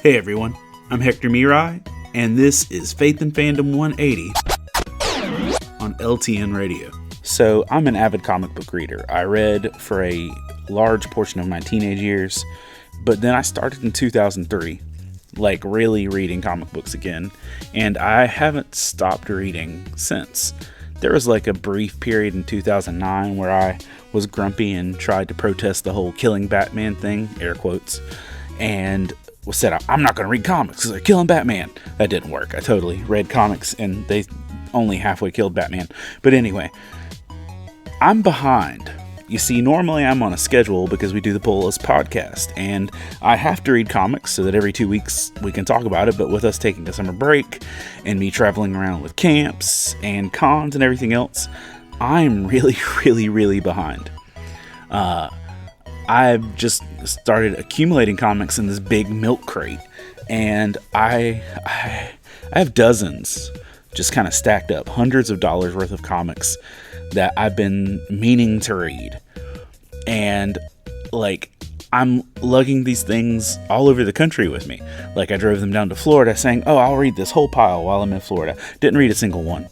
Hey everyone, I'm Hector Mirai, and this is Faith and Fandom 180 on LTN Radio. So, I'm an avid comic book reader. I read for a large portion of my teenage years, but then I started in 2003, really reading comic books again, and I haven't stopped reading since. There was a brief period in 2009 where I was grumpy and tried to protest the whole killing Batman thing, air quotes, and said, I'm not going to read comics because they're killing Batman. That didn't work. I totally read comics and they only halfway killed Batman. But anyway, I'm behind. You see, normally I'm on a schedule because we do the Pull List podcast, and I have to read comics so that every 2 weeks we can talk about it. But with us taking a summer break and me traveling around with camps and cons and everything else, I'm really behind. I've just started accumulating comics in this big milk crate, and I have dozens just kind of stacked up, hundreds of dollars worth of comics that I've been meaning to read. And I'm lugging these things all over the country with me. I drove them down to Florida saying, I'll read this whole pile while I'm in Florida. Didn't read a single one.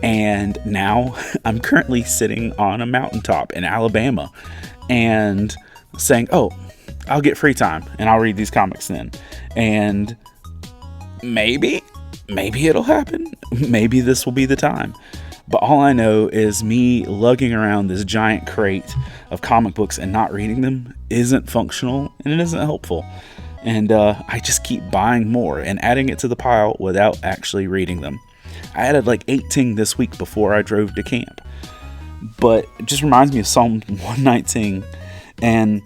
And now I'm currently sitting on a mountaintop in Alabama and saying, I'll get free time and I'll read these comics then. And maybe it'll happen. Maybe this will be the time. But all I know is me lugging around this giant crate of comic books and not reading them isn't functional and it isn't helpful. And I just keep buying more and adding it to the pile without actually reading them. I added 18 this week before I drove to camp. But it just reminds me of Psalm 119. And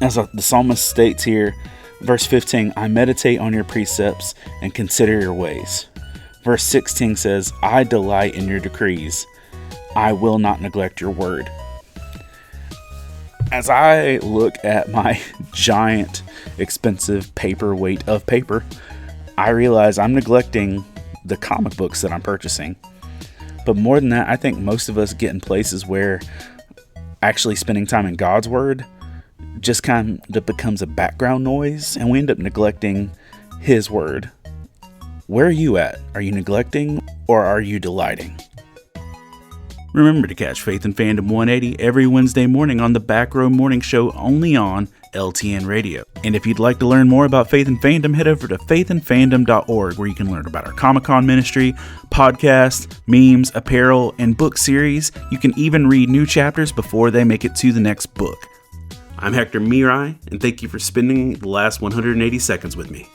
as the psalmist states here, verse 15, I meditate on your precepts and consider your ways. Verse 16 says, I delight in your decrees. I will not neglect your word. As I look at my giant, expensive paperweight of paper, I realize I'm neglecting the comic books that I'm purchasing. But more than that, I think most of us get in places where actually spending time in God's word just kind of becomes a background noise, and we end up neglecting his word. Where are you at? Are you neglecting or are you delighting? Remember to catch Faith and Fandom 180 every Wednesday morning on the Back Row Morning Show, only on LTN Radio. And if you'd like to learn more about Faith and Fandom, head over to faithandfandom.org, where you can learn about our Comic-Con ministry, podcast, memes, apparel, and book series. You can even read new chapters before they make it to the next book. I'm Hector Mirai, and thank you for spending the last 180 seconds with me.